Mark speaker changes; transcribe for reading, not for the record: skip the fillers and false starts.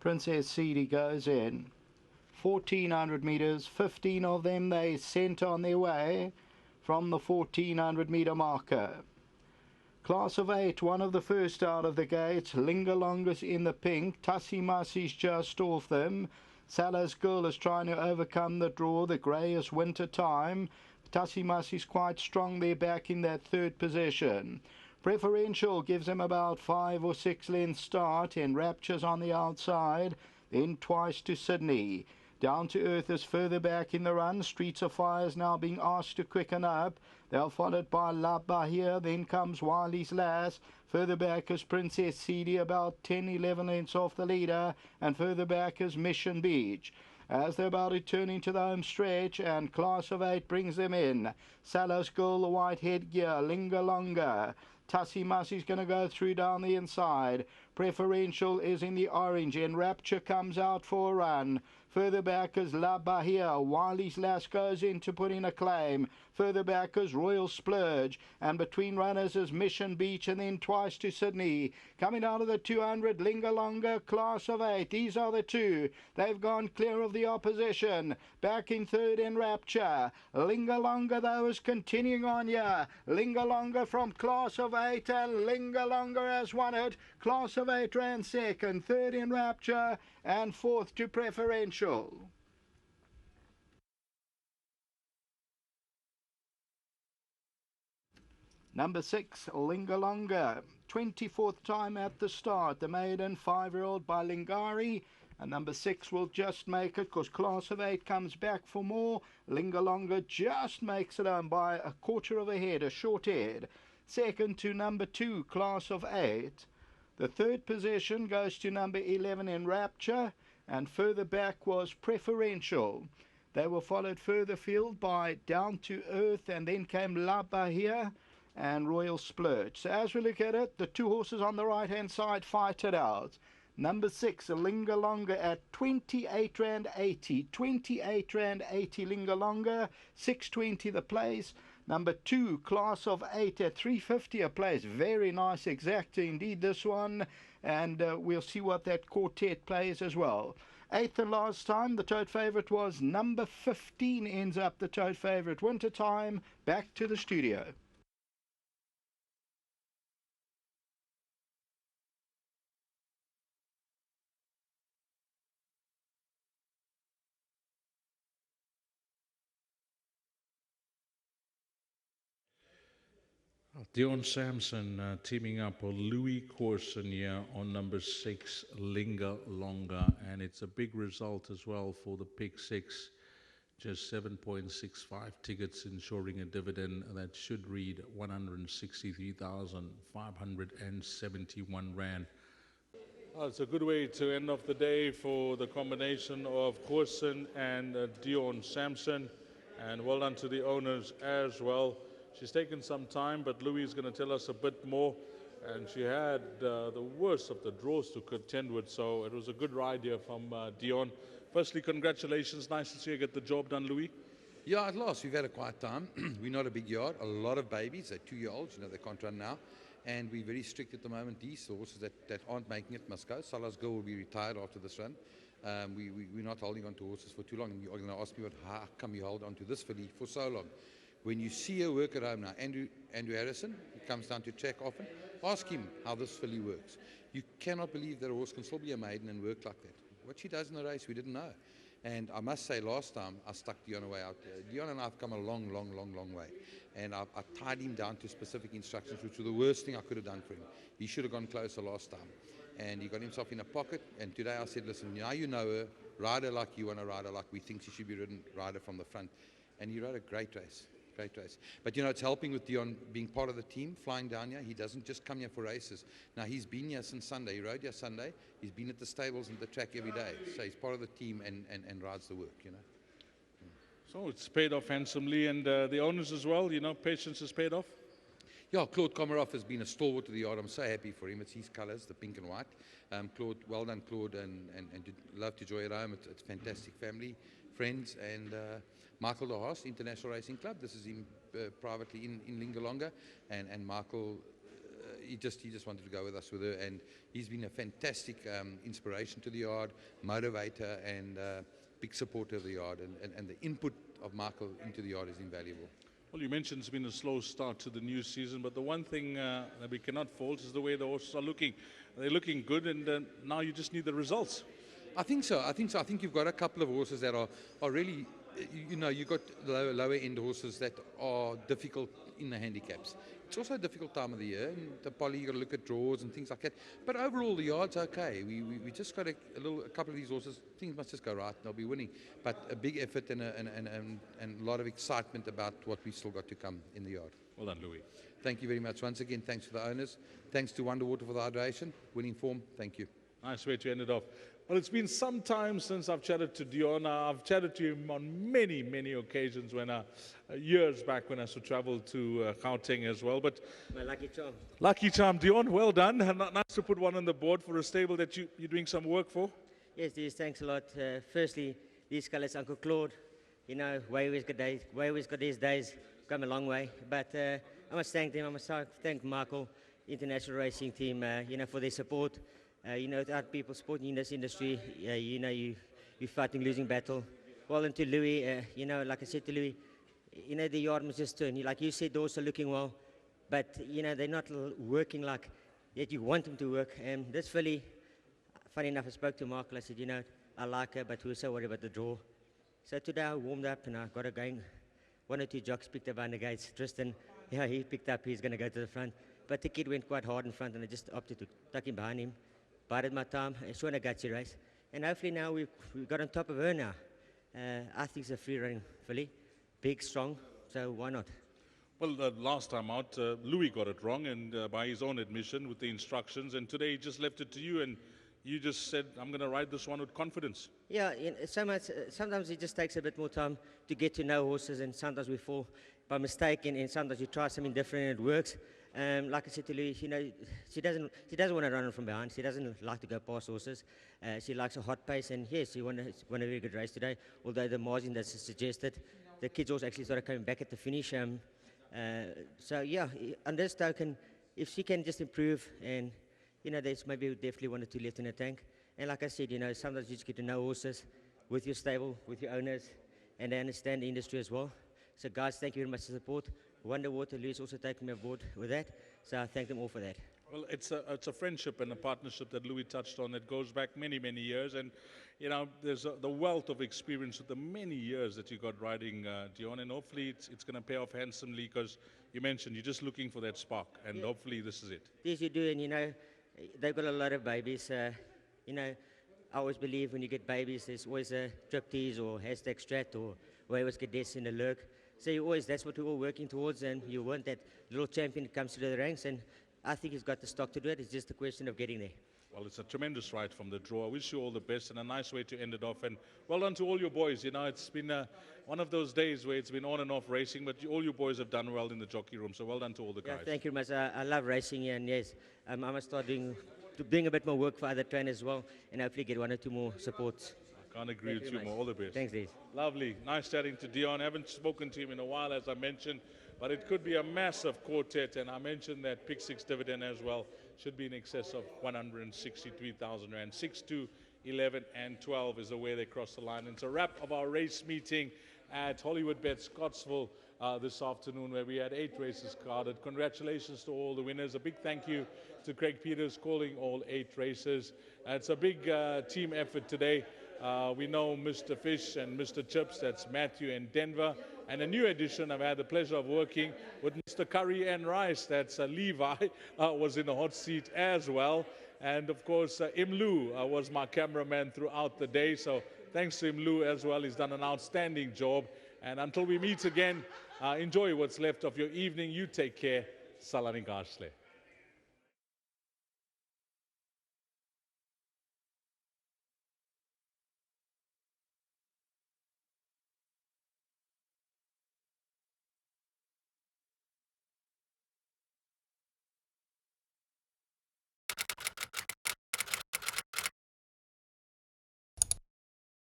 Speaker 1: Princess City goes in. 1400 meters, 15 of them they sent on their way from the 1400 meter marker. Class of 8, one of the first out of the gate. Linger Longer's in the pink. Tussie Mussie's just off them. Salah's Girl is trying to overcome the draw. The grey is Winter Time. Tussie Mussie's quite strong there back in that third position. Preferential gives him about 5 or 6 lengths start, and Rapture's on the outside. Then Twice to Sydney. Down to Earth is further back in the run. Streets of Fire is now being asked to quicken up. They're followed by La Bahia. Then comes Wiley's Lass. Further back is Princess City, about 10-11 lengths off the leader. And further back is Mission Beach. As they're about to turn into the home stretch, and Class of 8 brings them in. Salah's Girl, the white headgear. Linger Longer. Tussie Mussie's going to go through down the inside. Preferential is in the orange, and Rapture comes out for a run. Further back is La Bahia. Wiley's Lass goes in to put in a claim. Further back is Royal Splurge. And between runners is Mission Beach, and then Twice to Sydney. Coming out of the 200, Linger Longer, Class of 8. These are the two. They've gone clear of the opposition. Back in third in Rapture. Linger Longer, though, is continuing on here. Linger Longer from Class of 8, and Linger Longer has won it. Class of 8 ran second. Third in Rapture, and fourth to Preferential. Number 6, Linger Longer. 24th time at the start. The maiden 5-year-old by Lingari. And number 6 will just make it because Class of 8 comes back for more. Linger Longer just makes it home by a quarter of a head, a short head. Second to number 2, Class of 8. The third position goes to number 11 in Rapture. And further back was Preferential. They were followed further field by Down to Earth, and then came La Bahia and Royal Splurge. So as we look at it, the two horses on the right hand side fight it out. Number 6, Linger Longer at 28 Rand 80. 28 Rand 80 Linger Longer, 620 the place. Number 2, Class of 8 at 350 a place. Very nice exacta indeed, this one. And we'll see what that quartet plays as well. 8th and last time, the tote favourite was number 15, ends up the tote favourite. Winter Time, back to the studio.
Speaker 2: Dion Sampson teaming up with Louis Corson here on number 6, Linger Longer. And it's a big result as well for the pick 6. Just 7.65 tickets, ensuring a dividend that should read 163,571 Rand. It's a good way to end off the day for the combination of Corson and Dion Sampson. And well done to the owners as well. She's taken some time, but Louis is going to tell us a bit more. And she had the worst of the draws to contend with, so it was a good ride here from Dion. Firstly, congratulations. Nice to see you get the job done, Louis.
Speaker 3: Yeah, at last. We've had a quiet time. We're not a big yard. A lot of babies. They're 2-year-olds. You know, they can't run now. And we're very strict at the moment. These horses that aren't making it must go. Salah's Girl will be retired after this run. We're not holding on to horses for too long. And you're going to ask me, how come you hold on to this filly for so long? When you see her work at home now, Andrew Harrison, he comes down to track often, ask him how this filly works. You cannot believe that a horse can still be a maiden and work like that. What she does in the race, we didn't know. And I must say, last time, I stuck Dion away out there. Dion and I have come a long, long, long, long way. And I tied him down to specific instructions, which were the worst thing I could have done for him. He should have gone closer last time. And he got himself in a pocket. And today I said, listen, now you know her, ride her like you want to ride her, like we think she should be ridden, ride her from the front. And he rode a great race. Great race. But, you know, it's helping with Dion being part of the team, flying down here. He doesn't just come here for races. Now, he's been here since Sunday. He rode here Sunday. He's been at the stables and the track every day. So he's part of the team and rides the work, you know.
Speaker 2: So it's paid off handsomely. And the owners as well, you know, patience has paid off.
Speaker 3: Yeah, Claude Komarov has been a stalwart to the yard. I'm so happy for him. It's his colours, the pink and white. Claude, well done, Claude, and love to enjoy it home. It's fantastic family, friends, and Michael de Haas, International Racing Club. This is him privately in Linger Longer, and Michael he just wanted to go with us with her, and he's been a fantastic inspiration to the yard, motivator, and big supporter of the yard, and the input of Michael into the yard is invaluable.
Speaker 2: Well, you mentioned it's been a slow start to the new season, but the one thing that we cannot fault is the way the horses are looking. They're looking good, and now you just need the results.
Speaker 3: I think so. I think you've got a couple of horses that are really, you know, you've got lower end horses that are difficult in the handicaps. It's also a difficult time of the year, and the poly, you got to look at draws and things like that. But overall, the yard's okay. We just got a couple of these horses. Things must just go right, and they'll be winning. But a big effort and a lot of excitement about what we still got to come in the yard.
Speaker 2: Well done, Louis.
Speaker 3: Thank you very much once again. Thanks to the owners. Thanks to Wonderwater for the hydration. Winning form. Thank you.
Speaker 2: Nice way to end it off. Well, it's been some time since I've chatted to Dion. I've chatted to him on many, many occasions when years back when I used to travel to Gauteng as well. But
Speaker 4: my lucky charm.
Speaker 2: Lucky charm, Dion. Well done. Nice to put one on the board for a stable that you're doing some work for.
Speaker 4: Yes, Dees, thanks a lot. Firstly, these colours, Uncle Claude, you know, way always got these days, come a long way. But I must thank them. I must thank Michael, International Racing Team, you know, for their support. You know, without people supporting in this industry, you know, you're fighting losing battle. Well, and to Louis, you know, like I said to Louis, you know, the yard must just turn. Like you said, those are looking well, but, you know, they're not working like that you want them to work. And this filly, funny enough, I spoke to Michael. I said, you know, I like her, but we were so worried about the draw. So today I warmed up and I got her going. One or two jocks picked up behind the gates. Tristan, yeah, he picked up. He's going to go to the front. But the kid went quite hard in front, and I just opted to tuck him behind him. Bided my time. It's shown a gutsy race. And hopefully now we've got on top of her now. I think it's a free-running filly. Big, strong, so why not?
Speaker 2: Well, last time out, Louis got it wrong, and by his own admission with the instructions. And today he just left it to you, and you just said, I'm going to ride this one with confidence.
Speaker 4: Yeah, so much. Sometimes it just takes a bit more time to get to know horses, and sometimes we fall by mistake, and sometimes you try something different and it works. Like I said to Louis, you know, she doesn't want to run from behind. She doesn't like to go past horses. She likes a hot pace, and yes, she won a very good race today. Although the margin that's suggested, the kids also actually started coming back at the finish. So yeah, on this token, if she can just improve, and you know, there's maybe definitely 1 or 2 left in the tank. And like I said, you know, sometimes you just get to know horses with your stable, with your owners, and they understand the industry as well. So guys, thank you very much for the support. Wonderwater, Louis also taking me aboard with that. So I thank them all for that.
Speaker 2: Well, it's a friendship and a partnership that Louis touched on that goes back many, many years. And, you know, there's the wealth of experience with the many years that you got riding, Dion. And hopefully it's going to pay off handsomely, because you mentioned you're just looking for that spark. And yeah, hopefully this is it.
Speaker 4: Yes, you do. And, you know, they've got a lot of babies. You know, I always believe when you get babies, there's always a striptease or hashtag strat, or we always get this in the lurk. So you always, that's what we're all working towards, and you want that little champion that comes through the ranks, and I think he's got the stock to do it. It's just a question of getting there.
Speaker 2: Well, it's a tremendous ride from the draw. I wish you all the best, and a nice way to end it off. And well done to all your boys. You know, it's been one of those days where it's been on and off racing, but all you boys have done well in the jockey room. So well done to all the guys.
Speaker 4: Yeah, thank you very much. I love racing, and yes, I must start doing a bit more work for other trainers as well, and hopefully get 1 or 2 more supports.
Speaker 2: Can't agree with you more. All the best.
Speaker 4: Thanks, Dees.
Speaker 2: Lovely. Nice chatting to Dion. I haven't spoken to him in a while, as I mentioned, but it could be a massive quartet. And I mentioned that pick 6 dividend as well should be in excess of 163,000 Rand. 6, 2, 11, and 12 is the way they cross the line. And it's a wrap of our race meeting at Hollywood Bet Scottsville this afternoon, where we had 8 races carded. Congratulations to all the winners. A big thank you to Craig Peters calling all 8 races. It's a big team effort today. We know Mr. Fish and Mr. Chips, that's Matthew and Denver. And a new addition, I've had the pleasure of working with Mr. Curry and Rice, that's Levi, was in the hot seat as well. And of course, Imlu was my cameraman throughout the day. So thanks to Imlu as well. He's done an outstanding job. And until we meet again, enjoy what's left of your evening. You take care. Salani Garsle.